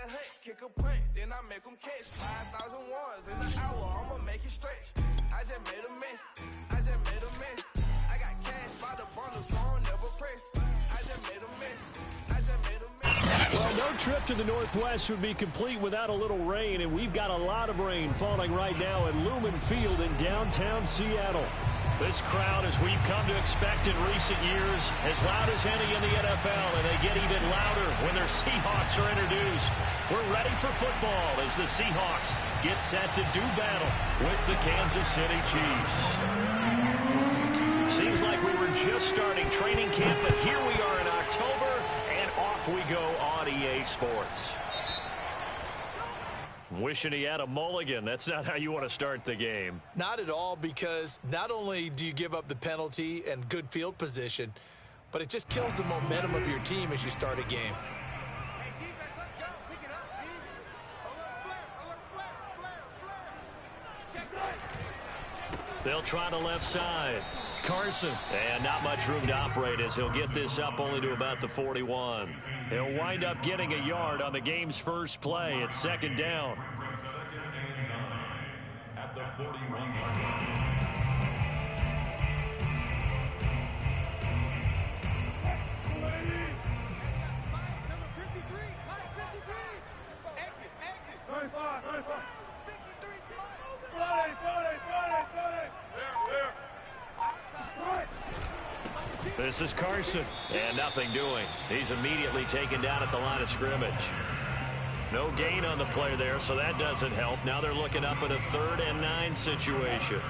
hunt, kick a punt, then I make them catch 5,000 ones in an hour. I'ma make it stretch. I just made a mess. I just made a mess. I got cash by the bundle, so I'll never press. I just made a mess. I just made a mess. Well, no trip to the Northwest would be complete without a little rain, and we've got a lot of rain falling right now at Lumen Field in downtown Seattle. This crowd, as we've come to expect in recent years, as loud as any in the NFL, and they get even louder when their Seahawks are introduced. We're ready for football as the Seahawks get set to do battle with the Kansas City Chiefs. Seems like we were just starting training camp, but here we are in October, and off we go on EA Sports. Wishing he had a mulligan. That's not how you want to start the game. Not at all, because not only do you give up the penalty and good field position, but it just kills the momentum of your team as you start a game. Hey, defense, let's go. Pick it up, please. Alert flare. Check right. They'll try the left side. Carson. And not much room to operate as he'll get this up only to about the 41. He'll wind up getting a yard on the game's first play. It's second down. Second and 9 at the 41-yard line. Number 53. Mike 53. Exit. 95. 53 spot. This is Carson, and nothing doing. He's immediately taken down at the line of scrimmage. No gain on the play there, so that doesn't help. Now they're looking up at a 3rd and 9 situation.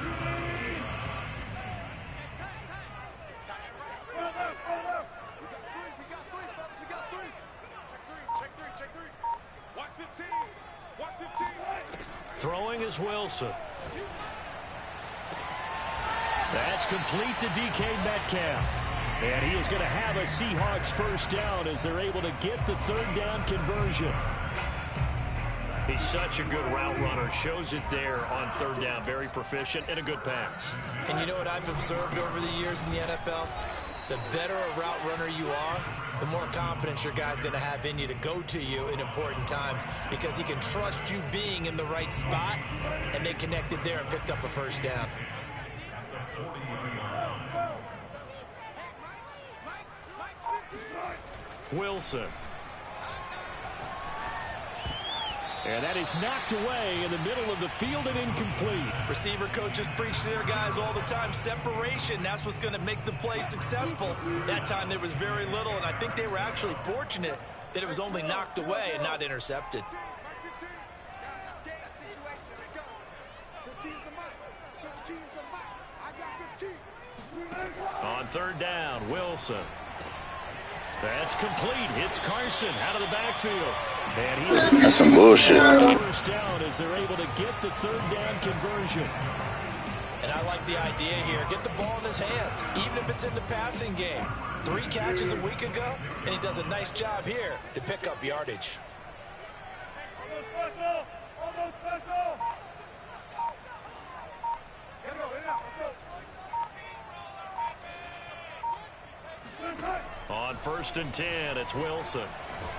Check three. Watch 15. Throwing is Wilson. That's complete to DK Metcalf. And he is going to have a Seahawks first down as they're able to get the 3rd down conversion. He's such a good route runner. Shows it there on 3rd down. Very proficient and a good pass. And you know what I've observed over the years in the NFL? The better a route runner you are, the more confidence your guy's going to have in you to go to you in important times, because he can trust you being in the right spot, and they connected there and picked up a first down. Wilson. And that is knocked away in the middle of the field and incomplete. Receiver coaches preach to their guys all the time. Separation, that's what's going to make the play successful. That time there was very little, and I think they were actually fortunate that it was only knocked away and not intercepted. On 3rd down, Wilson. That's complete. It's Carson out of the backfield. And that's some bullshit. First down as they're able to get the 3rd down conversion. And I like the idea here. Get the ball in his hands, even if it's in the passing game. 3 catches a week ago, and he does a nice job here to pick up yardage. On 1st and 10, it's Wilson.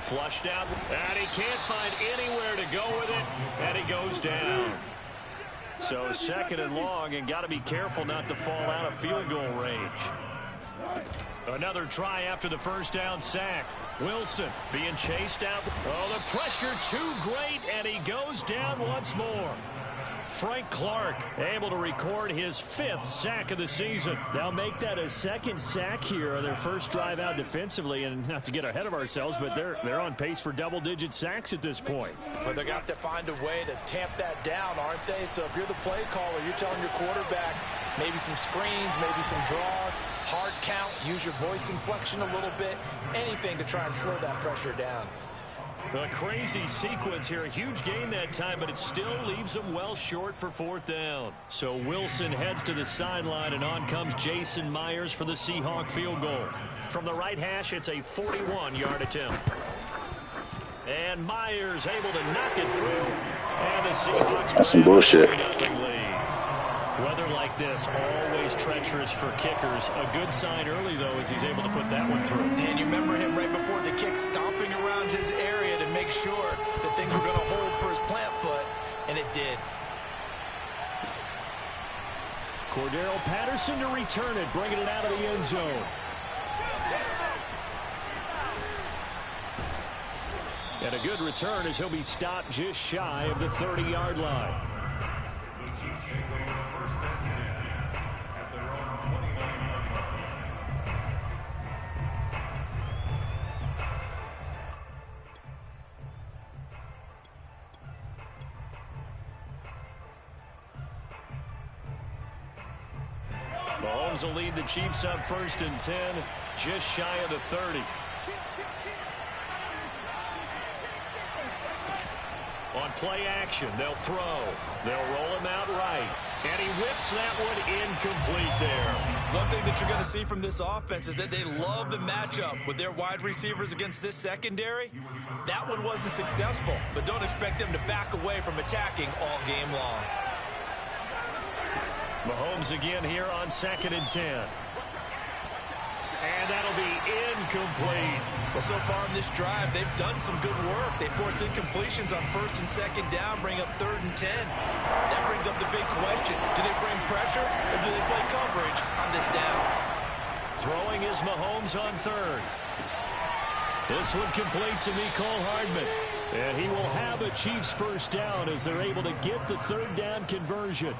Flushed out, and he can't find anywhere to go with it, and he goes down. So 2nd and long, and got to be careful not to fall out of field goal range. Another try after the first down sack. Wilson being chased out. Oh, the pressure too great, and he goes down once more. Frank Clark able to record his 5th sack of the season. They'll make that a 2nd sack here on their first drive out defensively, and not to get ahead of ourselves, but they're on pace for double-digit sacks at this point. Well, they're going to have to find a way to tamp that down, aren't they? So if you're the play caller, you're telling your quarterback maybe some screens, maybe some draws, hard count, use your voice inflection a little bit, anything to try and slow that pressure down. A crazy sequence here. A huge gain that time, but it still leaves them well short for 4th down. So Wilson heads to the sideline, and on comes Jason Myers for the Seahawk field goal. From the right hash, it's a 41-yard attempt. And Myers able to knock it through. And the Seahawks... That's some bullshit. Weather like this, always treacherous for kickers. A good sign early, though, as he's able to put that one through. And you remember him right before the kick, stomping around his area to make sure that that things were going to hold for his plant foot, and it did. Cordero Patterson to return it, bringing it out of the end zone. And a good return as he'll be stopped just shy of the 30-yard line. The Chiefs take over first and 10 at their own 29-yard line. Mahomes will lead the Chiefs up first and 10, just shy of the 30. On play action, they'll throw. They'll roll him out right. And he whips that one incomplete there. One thing that you're going to see from this offense is that they love the matchup with their wide receivers against this secondary. That one wasn't successful, but don't expect them to back away from attacking all game long. Mahomes again here on 2nd and 10. And that'll be incomplete. Well, so far in this drive, they've done some good work. They force incompletions on 1st and 2nd down, bring up 3rd and 10. That brings up the big question. Do they bring pressure or do they play coverage on this down? Throwing is Mahomes on 3rd. This one complete to Mecole Hardman. And he will have a Chiefs first down as they're able to get the 3rd down conversion.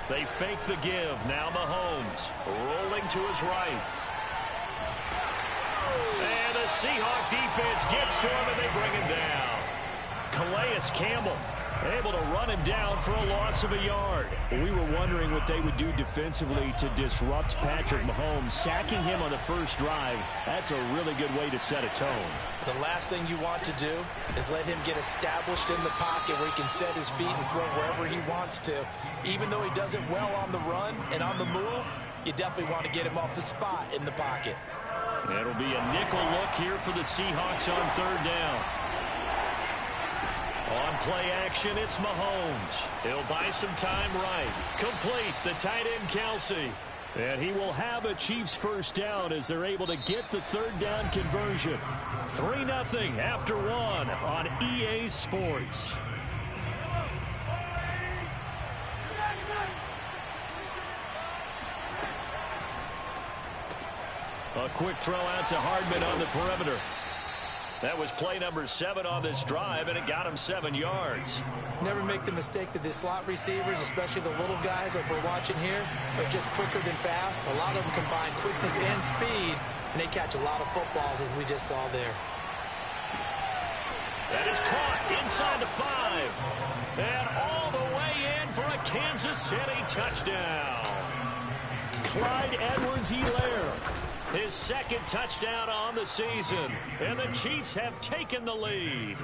They fake the give. Now Mahomes rolling to his right. And the Seahawk defense gets to him and they bring him down. Calais Campbell able to run him down for a loss of a yard. We were wondering what they would do defensively to disrupt Patrick Mahomes. Sacking him on the first drive, that's a really good way to set a tone. The last thing you want to do is let him get established in the pocket where he can set his feet and throw wherever he wants to. Even though he does it well on the run and on the move, you definitely want to get him off the spot in the pocket. It'll be a nickel look here for the Seahawks on 3rd down. On play action, it's Mahomes. He'll buy some time right. Complete, the tight end Kelsey. And he will have a Chiefs first down as they're able to get the 3rd down conversion. 3-0 after 1 on EA Sports. A quick throw out to Hardman on the perimeter. That was play number 7 on this drive, and it got him 7 yards. Never make the mistake that the slot receivers, especially the little guys like we're watching here, are just quicker than fast. A lot of them combine quickness and speed, and they catch a lot of footballs, as we just saw there. That is caught inside the 5. And all the way in for a Kansas City touchdown. Clyde Edwards-Helaire. His 2nd touchdown on the season. And the Chiefs have taken the lead.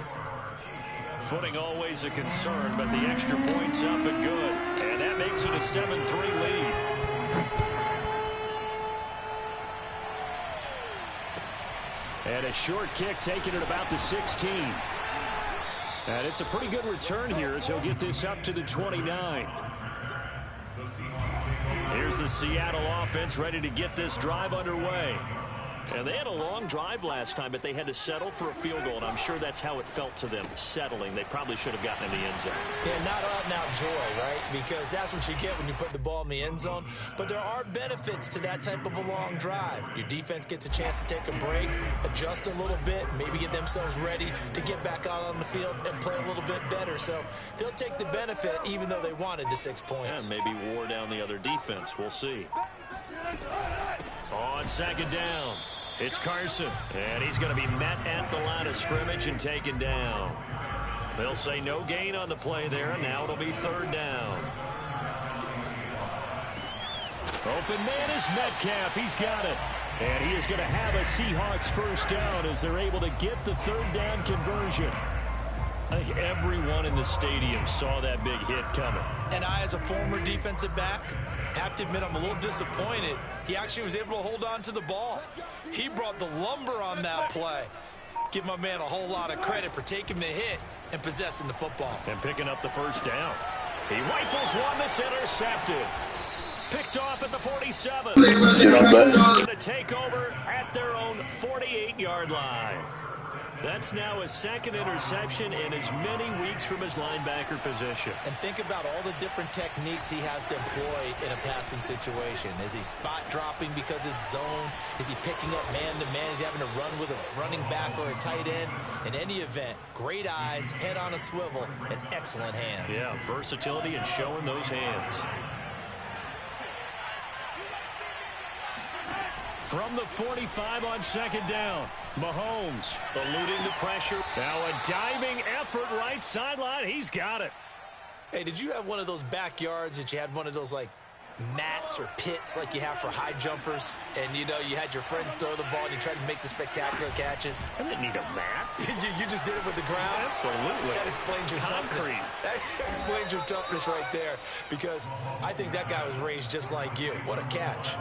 Footing always a concern, but the extra point's up and good. And that makes it a 7-3 lead. And a short kick taken at about the 16. And it's a pretty good return here as he'll get this up to the 29. Here's the Seattle offense ready to get this drive underway. And they had a long drive last time, but they had to settle for a field goal, and I'm sure that's how it felt to them, settling. They probably should have gotten in the end zone. Yeah, not out-and-out joy, right? Because that's what you get when you put the ball in the end zone. But there are benefits to that type of a long drive. Your defense gets a chance to take a break, adjust a little bit, maybe get themselves ready to get back out on the field and play a little bit better. So they'll take the benefit even though they wanted the 6 points. Yeah, maybe wore down the other defense. We'll see. On 2nd down, it's Carson, and he's going to be met at the line of scrimmage and taken down. They'll say no gain on the play there, and now it'll be 3rd down. Open man is Metcalf. He's got it. And he is going to have a Seahawks first down as they're able to get the 3rd down conversion. I think everyone in the stadium saw that big hit coming. And I, as a former defensive back, have to admit I'm a little disappointed. He actually was able to hold on to the ball. He brought the lumber on that play. Give my man a whole lot of credit for taking the hit and possessing the football. And picking up the first down. He rifles one that's intercepted. Picked off at the 47. Going to take over at their own 48-yard line. That's now his second interception in as many weeks from his linebacker position. And think about all the different techniques he has to employ in a passing situation. Is he spot dropping because it's zone? Is he picking up man-to-man? Is he having to run with a running back or a tight end? In any event, great eyes, head on a swivel, and excellent hands. Yeah, versatility and showing those hands. From the 45 on second down, Mahomes eluding the pressure. Now a diving effort right sideline. He's got it. Hey, did you have one of those backyards that you had one of those, like, mats or pits like you have for high jumpers? And, you know, you had your friends throw the ball and you tried to make the spectacular catches? I didn't need a mat. you just did it with the ground? Absolutely. That explains your toughness. That explains your toughness right there, because I think that guy was raised just like you. What a catch.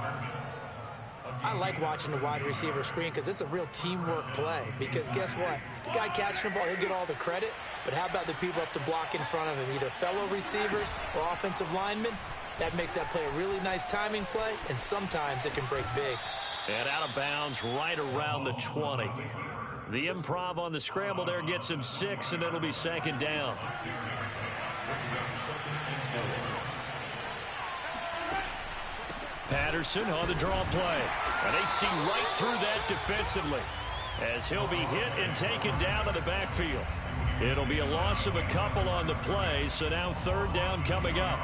I like watching the wide receiver screen because it's a real teamwork play. Because guess what? The guy catching the ball, he'll get all the credit. But how about the people up to block in front of him, either fellow receivers or offensive linemen? That makes that play a really nice timing play, and sometimes it can break big. And out of bounds right around the 20. The improv on the scramble there gets him 6, and it'll be second down. Patterson on the draw play. And they see right through that defensively as he'll be hit and taken down to the backfield. It'll be a loss of a couple on the play, so now third down coming up.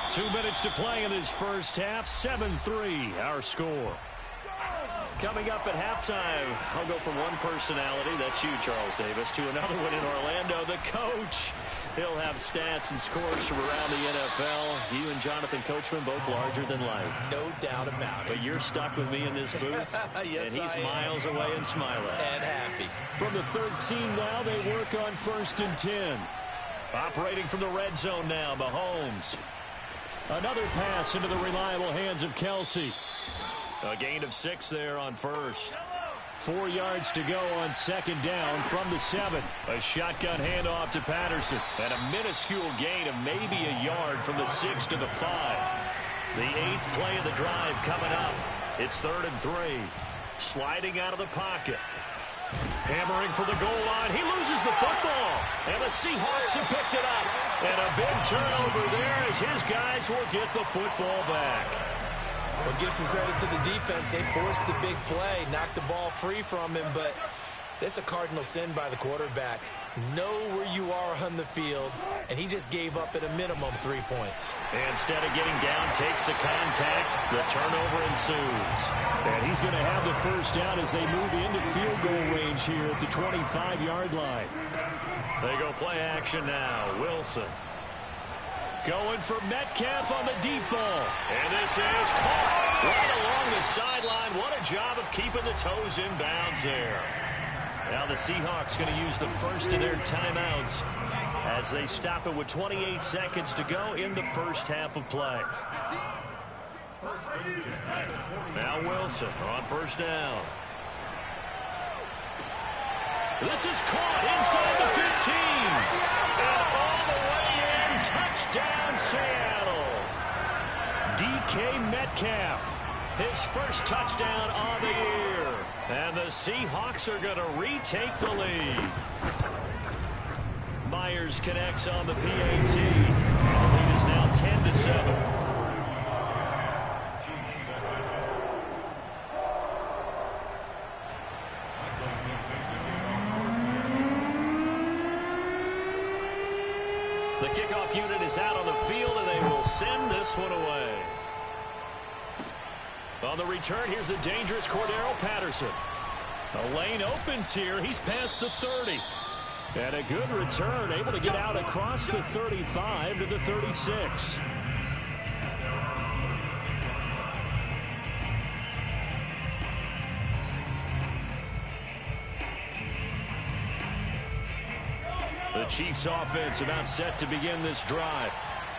Two minutes to play in this first half. 7-3, our score. Coming up at halftime, I'll go from one personality, that's you, Charles Davis, to another one in Orlando, the coach. He'll have stats and scores from around the NFL. You and Jonathan Coachman both larger than life. No doubt about it. But you're stuck with me in this booth, yes, and he's miles away and smiling. And happy. From the 13 now, they work on 1st and 10. Operating from the red zone now, Mahomes. Another pass into the reliable hands of Kelsey. A gain of 6 there on first. 4 yards to go on second down from the 7. A shotgun handoff to Patterson. And a minuscule gain of maybe a yard from the 6 to the 5. The 8th play of the drive coming up. It's 3rd and 3. Sliding out of the pocket. Hammering for the goal line. He loses the football. And the Seahawks have picked it up. And a big turnover there as his guys will get the football back. Well, give some credit to the defense. They forced the big play, knocked the ball free from him, but it's a cardinal sin by the quarterback. Know where you are on the field, and he just gave up at a minimum 3 points. Instead of getting down, takes the contact. The turnover ensues. And he's going to have the first down as they move into field goal range here at the 25-yard line. They go play action now. Wilson. Going for Metcalf on the deep ball. And this is caught right along the sideline. What a job of keeping the toes in bounds there. Now the Seahawks going to use the first of their timeouts as they stop it with 28 seconds to go in the first half of play. Now Wilson on first down. This is caught inside the 15. And all the way in, touchdown Seattle. DK Metcalf, his first touchdown on the year. And the Seahawks are going to retake the lead. Myers connects on the PAT. The lead is now 10-7. The kickoff unit is out on the field, and they will send this one away. On the return, here's a dangerous Cordero Patterson. A lane opens here. He's past the 30. And a good return, able to get out across the 35 to the 36. The Chiefs offense about set to begin this drive.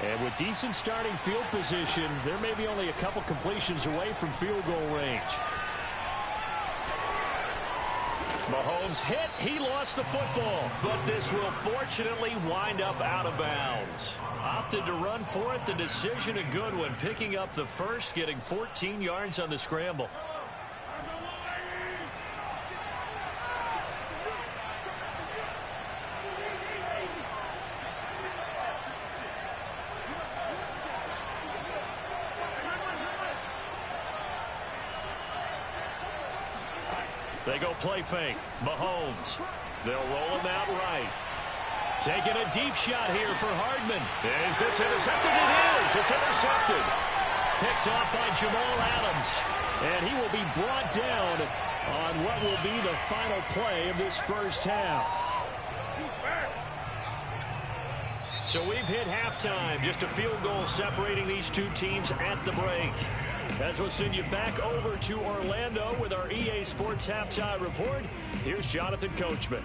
And with decent starting field position, there may be only a couple completions away from field goal range. Mahomes hit. He lost the football. But this will fortunately wind up out of bounds. Opted to run for it. The decision a good one. Picking up the first, getting 14 yards on the scramble. They go play fake. Mahomes. They'll roll him out right. Taking a deep shot here for Hardman. Is this intercepted? It is. It's intercepted. Picked off by Jamal Adams. And he will be brought down on what will be the final play of this first half. So we've hit halftime. Just a field goal separating these two teams at the break. As we'll send you back over to Orlando with our EA Sports Halftime Report, here's Jonathan Coachman.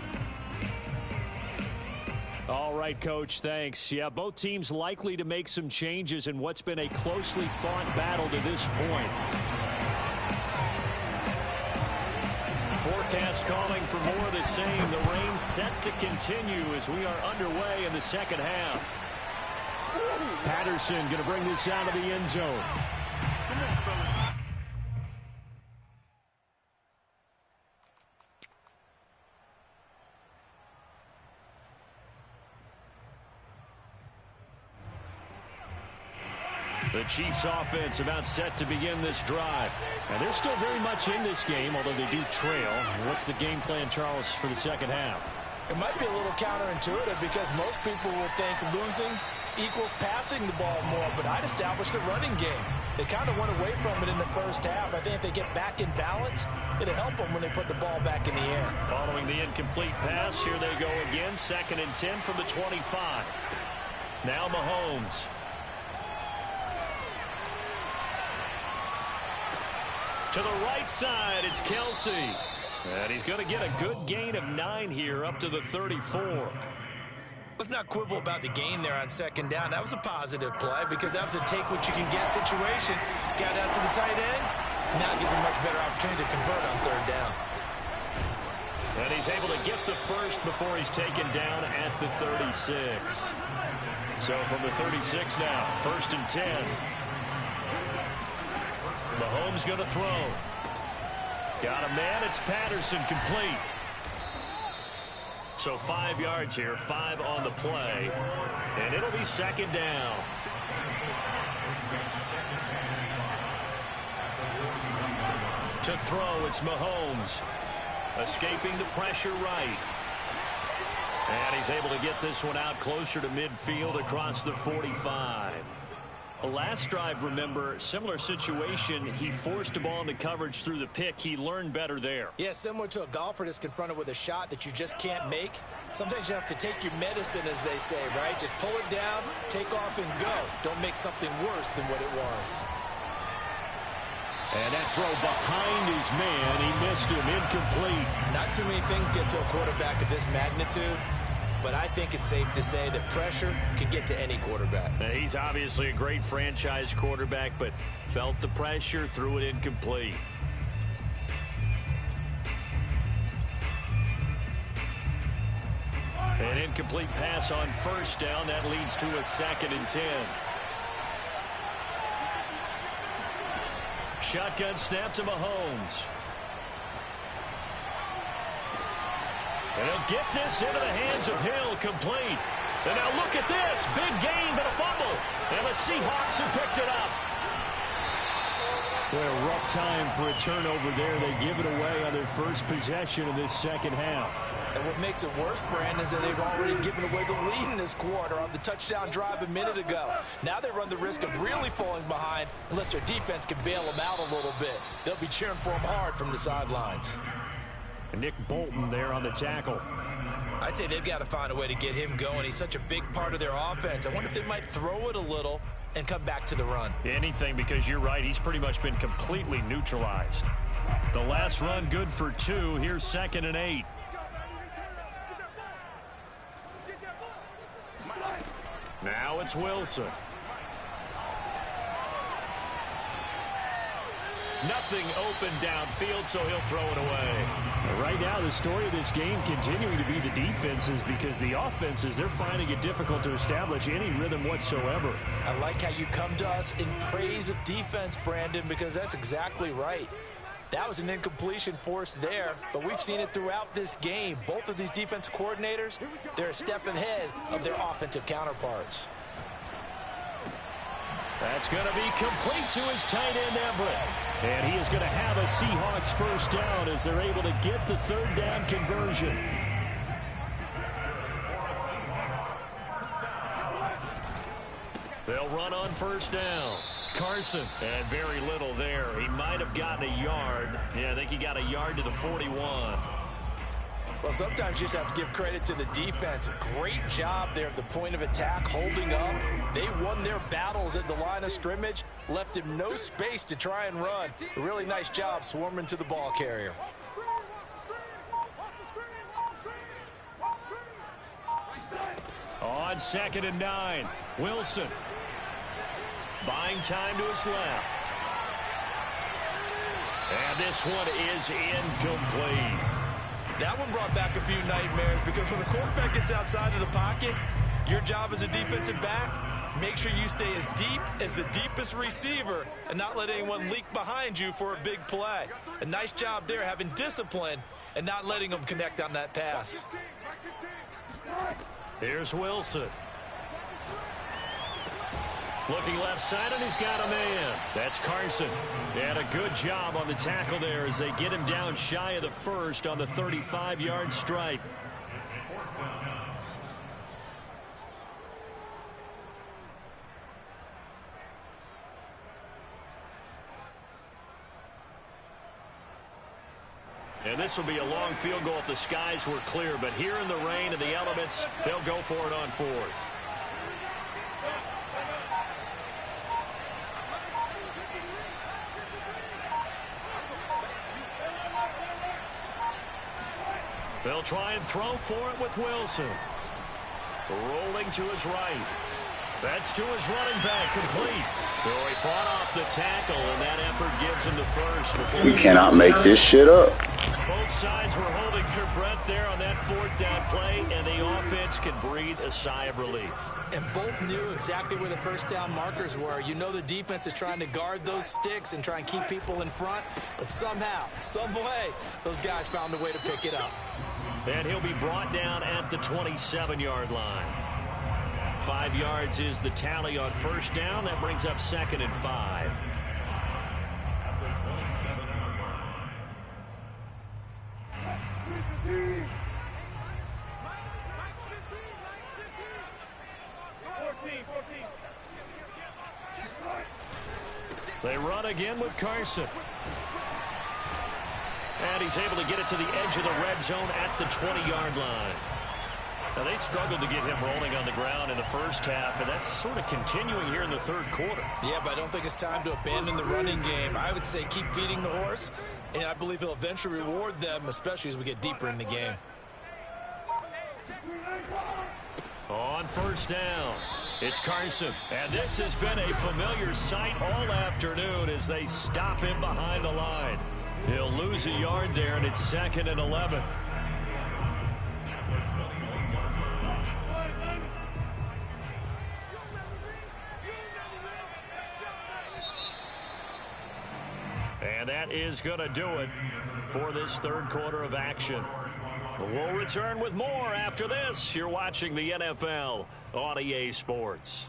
All right, Coach, thanks. Yeah, both teams likely to make some changes in what's been a closely fought battle to this point. Forecast calling for more of the same. The rain set to continue as we are underway in the second half. Patterson going to bring this out of the end zone. The Chiefs offense about set to begin this drive. And they're still very much in this game, although they do trail. What's the game plan, Charles, for the second half? It might be a little counterintuitive because most people will think losing equals passing the ball more, but I'd establish the running game. They kind of went away from it in the first half. I think if they get back in balance, it'll help them when they put the ball back in the air. Following the incomplete pass, here they go again. 2nd and 10 from the 25. Now Mahomes. To the right side, it's Kelsey. And he's going to get a good gain of 9 here up to the 34. Let's not quibble about the gain there on 2nd down. That was a positive play because that was a take-what-you-can-get situation. Got out to the tight end. Now it gives him a much better opportunity to convert on 3rd down. And he's able to get the first before he's taken down at the 36. So from the 36 now, 1st and 10. Mahomes going to throw. Got a man. It's Patterson, complete. So 5 yards here, 5 on the play. And it'll be 2nd down. To throw, it's Mahomes. Escaping the pressure right. And he's able to get this one out closer to midfield across the 45. Last drive, remember, similar situation. He forced a ball into coverage through the pick. He learned better there. Yeah, similar to a golfer that's confronted with a shot that you just can't make. Sometimes you have to take your medicine, as they say, right? Just pull it down, take off, and go. Don't make something worse than what it was. And that throw behind his man. He missed him, incomplete. Not too many things get to a quarterback of this magnitude. But I think it's safe to say that pressure can get to any quarterback. Now, he's obviously a great franchise quarterback, but felt the pressure, threw it incomplete. An incomplete pass on 1st down. That leads to a 2nd and 10. Shotgun snap to Mahomes. And he'll get this into the hands of Hill, complete. And now look at this. Big gain, but a fumble. And the Seahawks have picked it up. What a rough time for a turnover there. They give it away on their first possession of this second half. And what makes it worse, Brandon, is that they've already given away the lead in this quarter on the touchdown drive a minute ago. Now they run the risk of really falling behind unless their defense can bail them out a little bit. They'll be cheering for them hard from the sidelines. Nick Bolton there on the tackle. I'd say they've got to find a way to get him going. He's such a big part of their offense. I wonder if they might throw it a little and come back to the run. Anything, because you're right. He's pretty much been completely neutralized. The last run good for 2. Here's 2nd and 8. Now it's Wilson. Nothing open downfield, so he'll throw it away. Right now, the story of this game continuing to be the defenses, because the offenses, they're finding it difficult to establish any rhythm whatsoever. I like how you come to us in praise of defense, Brandon, because that's exactly right. That was an incompletion forced there, but we've seen it throughout this game. Both of these defensive coordinators, they're a step ahead of their offensive counterparts. That's going to be complete to his tight end, Everett. And he is going to have a Seahawks first down as they're able to get the third down conversion. They'll run on first down. Carson, and very little there. He might have gotten a yard. Yeah, I think he got a yard to the 41. Well, sometimes you just have to give credit to the defense. Great job there at the point of attack, holding up. They won their battles at the line of scrimmage, left him no space to try and run. A really nice job swarming to the ball carrier. On 2nd and 9, Wilson. Buying time to his left. And this one is incomplete. That one brought back a few nightmares, because when a quarterback gets outside of the pocket, your job as a defensive back, make sure you stay as deep as the deepest receiver and not let anyone leak behind you for a big play. A nice job there, having discipline and not letting them connect on that pass. Here's Wilson. Looking left side, and he's got a man. That's Carson. And a good job on the tackle there as they get him down shy of the first on the 35-yard stripe. And this will be a long field goal if the skies were clear. But here in the rain and the elements, they'll go for it on 4th. They'll try and throw for it with Wilson. Rolling to his right. That's to his running back, complete. So he fought off the tackle, and that effort gives him the first. We cannot make this shit up. Both sides were holding their breath there on that 4th down play, and the offense can breathe a sigh of relief. And both knew exactly where the first down markers were. You know the defense is trying to guard those sticks and try and keep people in front, but somehow, some way, those guys found a way to pick it up. And he'll be brought down at the 27-yard line. 5 yards is the tally on first down. That brings up 2nd and 5. They run again with Carson. And he's able to get it to the edge of the red zone at the 20-yard line. Now, they struggled to get him rolling on the ground in the first half, and that's sort of continuing here in the third quarter. Yeah, but I don't think it's time to abandon the running game. I would say keep feeding the horse, and I believe he'll eventually reward them, especially as we get deeper in the game. On first down, it's Carson. And this has been a familiar sight all afternoon as they stop him behind the line. He'll lose a yard there, and it's 2nd and 11. And that is going to do it for this third quarter of action. We'll return with more after this. You're watching the NFL on EA Sports.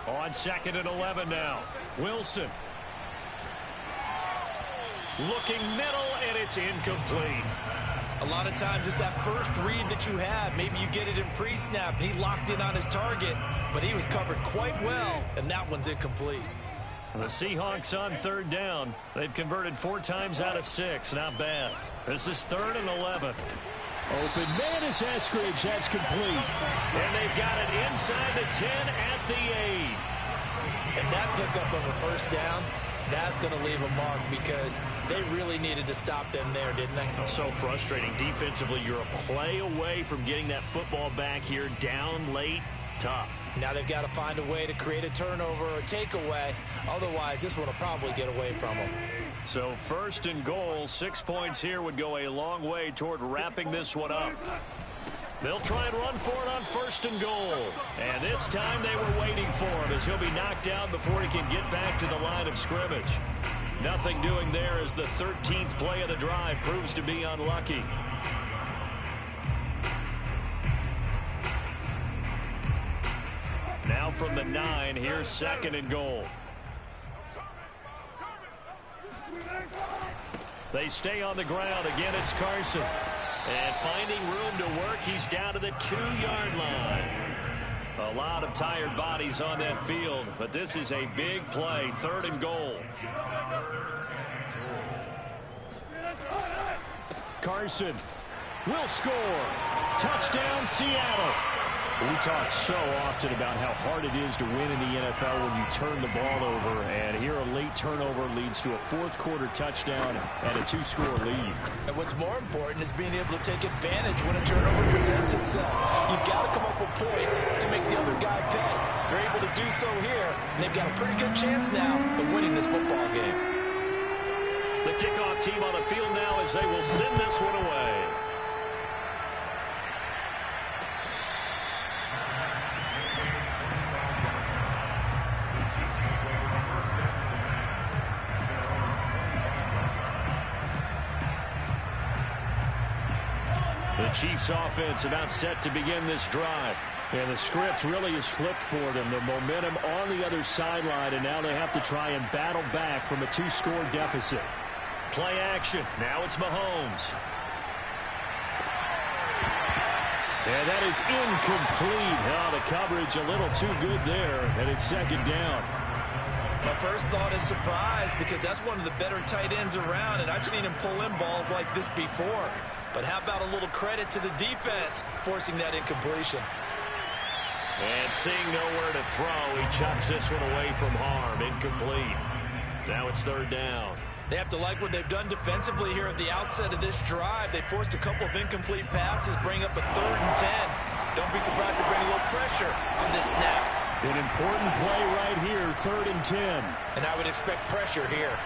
On 2nd and 11 now. Wilson. Looking middle, and it's incomplete. A lot of times it's that first read that you have. Maybe you get it in pre-snap. He locked in on his target, but he was covered quite well, and that one's incomplete. The Seahawks on 3rd down. They've converted 4 times out of 6. Not bad. This is 3rd and 11. Open man is Eskridge. That's complete. And they've got it inside the 10 at the 8. And that pickup of a first down, that's going to leave a mark because they really needed to stop them there, didn't they? So frustrating. Defensively, you're a play away from getting that football back here. Down late, tough. Now they've got to find a way to create a turnover or takeaway. Otherwise, this one will probably get away from them. So first and goal, 6 points here would go a long way toward wrapping this one up. They'll try and run for it on first and goal. And this time they were waiting for him as he'll be knocked down before he can get back to the line of scrimmage. Nothing doing there as the 13th play of the drive proves to be unlucky. Now from the 9, here's second and goal. They stay on the ground. Again, it's Carson. And finding room to work, he's down to the 2-yard line. A lot of tired bodies on that field, but this is a big play, third and goal. Carson will score. Touchdown, Seattle. We talk so often about how hard it is to win in the NFL when you turn the ball over, and here a late turnover leads to a fourth-quarter touchdown and a 2-score lead. And what's more important is being able to take advantage when a turnover presents itself. You've got to come up with points to make the other guy pay. They're able to do so here, and they've got a pretty good chance now of winning this football game. The kickoff team on the field now as they will send this one away. The Chiefs offense about set to begin this drive. And the script really is flipped for them. The momentum on the other sideline, and now they have to try and battle back from a 2-score deficit. Play action. Now it's Mahomes. And that is incomplete. Oh, the coverage a little too good there, and it's second down. My first thought is surprise because that's one of the better tight ends around, and I've seen him pull in balls like this before. But how about a little credit to the defense forcing that incompletion? And seeing nowhere to throw, he chucks this one away from harm. Incomplete. Now it's third down. They have to like what they've done defensively here at the outset of this drive. They forced a couple of incomplete passes, bring up a 3rd and 10. Don't be surprised to bring a little pressure on this snap. An important play right here, 3rd and 10. And I would expect pressure here.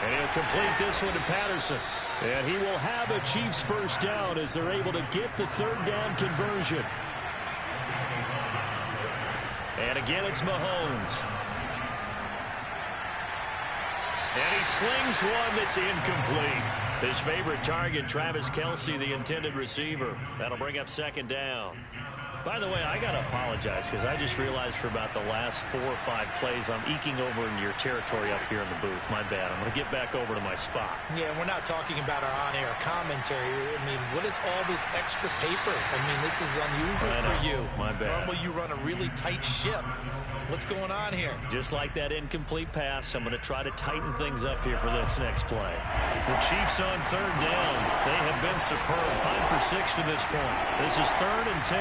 And he'll complete this one to Patterson. And he will have a Chiefs first down as they're able to get the 3rd down conversion. And again, it's Mahomes. And he slings one that's incomplete. His favorite target, Travis Kelce, the intended receiver. That'll bring up second down. By the way, I got to apologize because I just realized for about the last 4 or 5 plays I'm eking over into your territory up here in the booth. My bad. I'm going to get back over to my spot. Yeah, we're not talking about our on-air commentary. I mean, what is all this extra paper? I mean, this is unusual for you. My bad. Normally you run a really tight ship. What's going on here? Just like that incomplete pass, I'm going to try to tighten things up here for this next play. The Chiefs on third down. They have been superb. 5 for 6 to this point. This is 3rd and 10.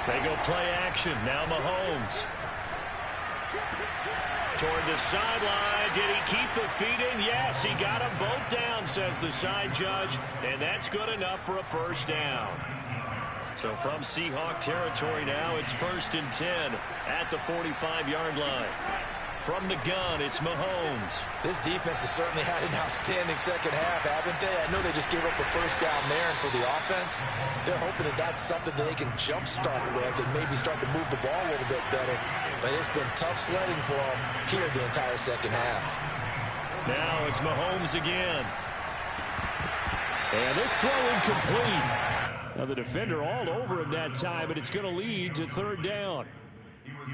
They go play action. Now Mahomes. Toward the sideline. Did he keep the feet in? Yes, he got them both down, says the side judge. And that's good enough for a first down. So from Seahawk territory now, it's 1st and 10 at the 45-yard line. From the gun, it's Mahomes. This defense has certainly had an outstanding second half, haven't they? I know they just gave up a first down there, and for the offense, they're hoping that that's something that they can jumpstart with and maybe start to move the ball a little bit better. But it's been tough sledding for them here the entire second half. Now it's Mahomes again. And this throw incomplete. Now the defender all over him that time, but it's going to lead to 3rd down.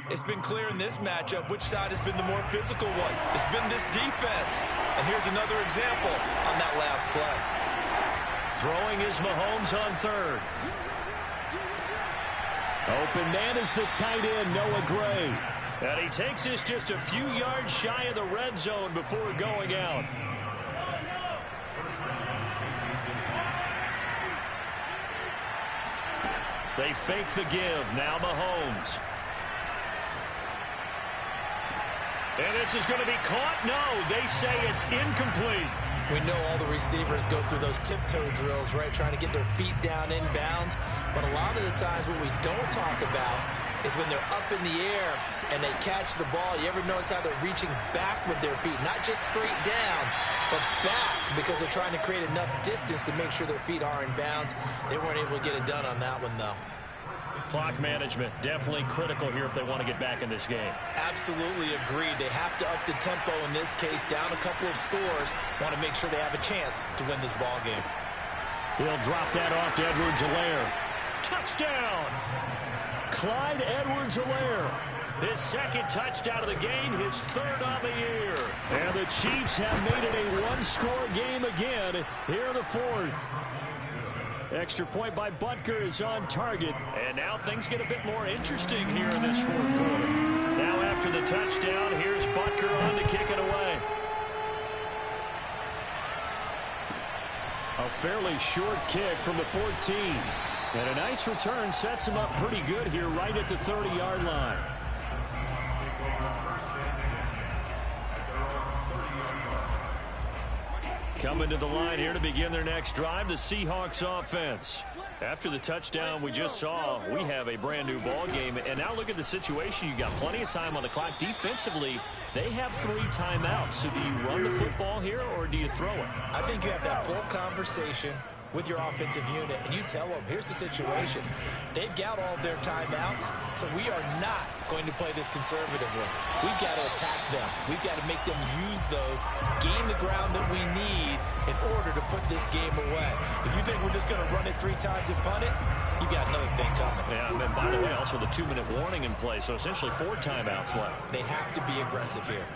It's been clear in this matchup which side has been the more physical one. It's been this defense. And here's another example on that last play. Throwing is Mahomes on 3rd. Open man is the tight end, Noah Gray. And he takes this just a few yards shy of the red zone before going out. They fake the give. Now Mahomes. And this is going to be caught. No, they say it's incomplete. We know all the receivers go through those tiptoe drills, right, trying to get their feet down inbounds. But a lot of the times what we don't talk about is when they're up in the air and they catch the ball. You ever notice how they're reaching back with their feet, not just straight down, but back, because they're trying to create enough distance to make sure their feet are in bounds. They weren't able to get it done on that one, though. Clock management, definitely critical here if they want to get back in this game. Absolutely agreed. They have to up the tempo in this case, down a couple of scores. Want to make sure they have a chance to win this ball game. He'll drop that off to Edwards-Helaire. Touchdown! Clyde Edwards-Helaire. His second touchdown of the game, his third on the year. And the Chiefs have made it a one-score game again here in the fourth. Extra point by Butker is on target. And now things get a bit more interesting here in this fourth quarter. Now after the touchdown, here's Butker on to kick it away. A fairly short kick from the 14. And a nice return sets him up pretty good here right at the 30-yard line. Coming to the line here to begin their next drive, the Seahawks offense. After the touchdown we just saw, we have a brand new ball game. And now look at the situation. You got plenty of time on the clock. Defensively, they have 3 timeouts. So do you run the football here or do you throw it? I think you have that full conversation with your offensive unit, and you tell them, here's the situation. They've got all their timeouts, so we are not going to play this conservatively. We've got to attack them. We've got to make them use those, gain the ground that we need in order to put this game away. If you think we're just going to run it 3 times and punt it, you got another thing coming. Yeah, and by the way, also the 2-minute warning in play, so essentially 4 timeouts left. They have to be aggressive here.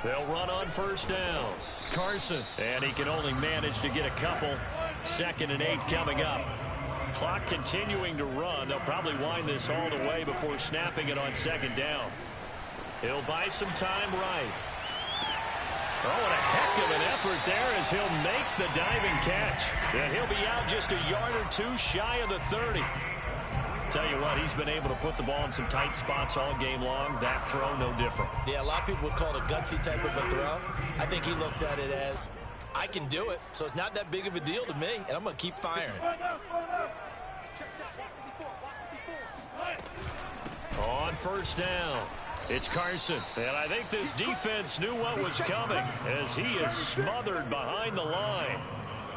They'll run on first down. Carson, and he can only manage to get a couple. 2nd and 8 coming up. Clock continuing to run. They'll probably wind this all the way before snapping it on 2nd down. He'll buy some time right. Oh, and a heck of an effort there as he'll make the diving catch. And he'll be out just a yard or 2 shy of the 30. Tell you what, he's been able to put the ball in some tight spots all game long. That throw, no different. Yeah, a lot of people would call it a gutsy type of a throw. I think he looks at it as, I can do it, so it's not that big of a deal to me, and I'm going to keep firing. On first down, it's Carson. And I think this defense knew what was coming as he is smothered behind the line.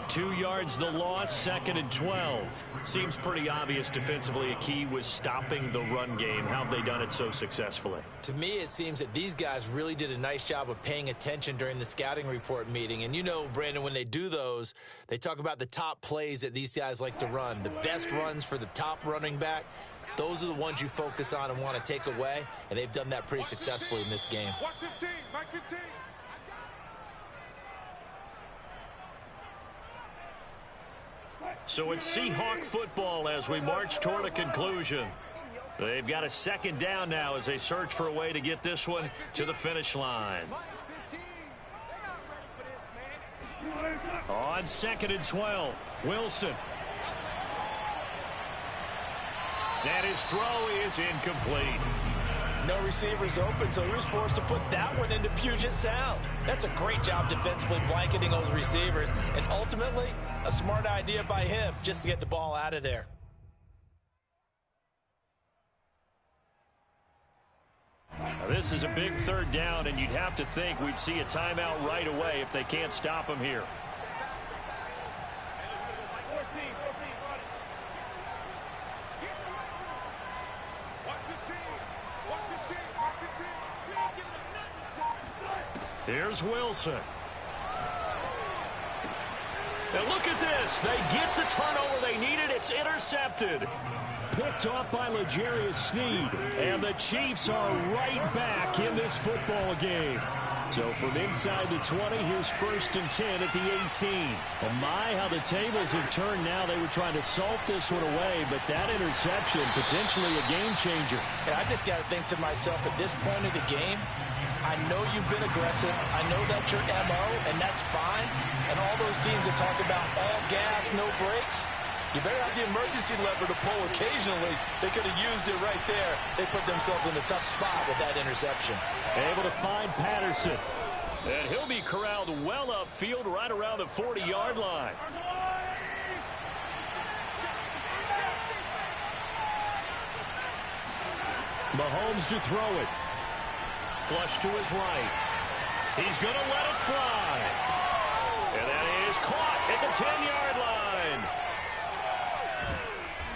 2 yards the loss, 2nd and 12. Seems pretty obvious defensively a key was stopping the run game. How have they done it so successfully? To me, it seems that these guys really did a nice job of paying attention during the scouting report meeting. And you know, Brandon, when they do those, they talk about the top plays that these guys like to run. The best runs for the top running back. Those are the ones you focus on and want to take away. And they've done that pretty successfully in this game. 115, Mike 15. So it's Seahawk football as we march toward a conclusion. They've got a 2nd down now as they search for a way to get this one to the finish line. On 2nd and 12, Wilson. And his throw is incomplete. No receivers open, so he was forced to put that one into Puget Sound. That's a great job defensively blanketing those receivers, and ultimately a smart idea by him just to get the ball out of there. Now, this is a big 3rd down, and you'd have to think we'd see a timeout right away if they can't stop him here. Here's Wilson. Now look at this. They get the turnover they needed. It's intercepted. Picked off by L'Jarius Sneed. And the Chiefs are right back in this football game. So from inside the 20, here's 1st and 10 at the 18. Oh my, how the tables have turned now. They were trying to salt this one away, but that interception, potentially a game changer. And I just got to think to myself, at this point of the game, I know you've been aggressive. I know that's your MO, and that's fine. And all those teams that talk about all gas, no brakes, You better have the emergency lever to pull occasionally. They could have used it right there. They put themselves in a tough spot with that interception. Able to find Patterson. And he'll be corralled well upfield right around the 40-yard line. Mahomes to throw it. Flush to his right. He's going to let it fly. And that is caught at the 10-yard line.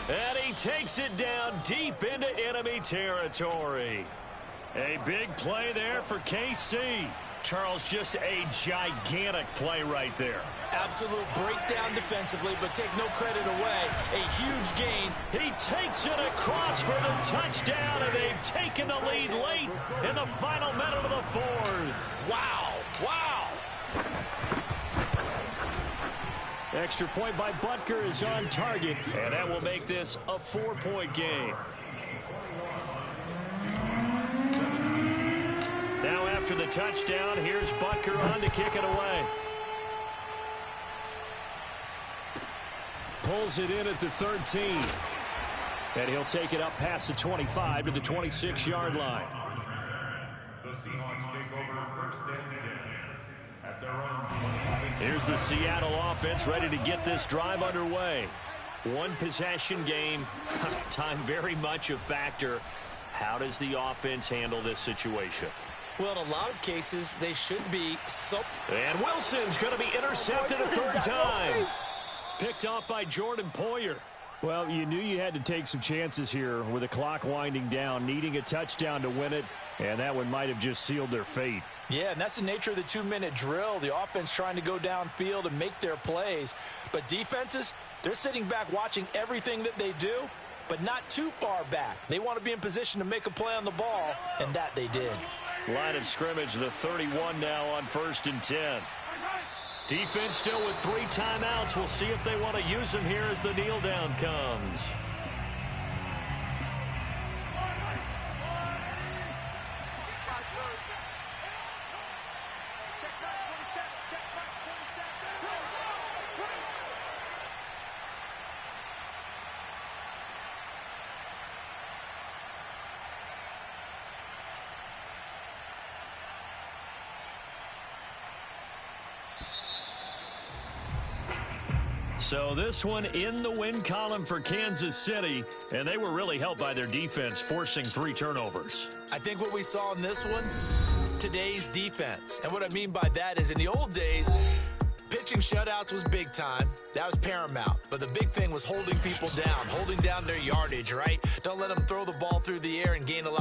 And he takes it down deep into enemy territory. A big play there for KC. Charles, just a gigantic play right there. Absolute breakdown defensively, but take no credit away. A huge gain. He takes it across for the touchdown, and they've taken the lead late in the final minute of the fourth. Wow. Wow. Extra point by Butker is on target, and that will make this a 4-point game. Now after the touchdown, here's Butker on to kick it away. Pulls it in at the 13. And he'll take it up past the 25 to the 26-yard line. The Seahawks take over first and 10 at their own 26. Here's the Seattle offense ready to get this drive underway. One possession game. Time very much a factor. How does the offense handle this situation? Well, in a lot of cases, they should be so... And Wilson's going to be intercepted a third time. Picked off by Jordan Poyer. Well, you knew you had to take some chances here with the clock winding down, needing a touchdown to win it, and that one might have just sealed their fate. Yeah, and that's the nature of the 2-minute drill. The offense trying to go downfield and make their plays. But defenses, they're sitting back watching everything that they do, but not too far back. They want to be in position to make a play on the ball, and that they did. Line of scrimmage, the 31 now on 1st and 10. Defense still with 3 timeouts. We'll see if they want to use them here as the kneel down comes. So this one in the win column for Kansas City, and they were really helped by their defense, forcing 3 turnovers. I think what we saw in this one, today's defense. And what I mean by that is in the old days, pitching shutouts was big time. That was paramount. But the big thing was holding people down, holding down their yardage, right? Don't let them throw the ball through the air and gain a lot.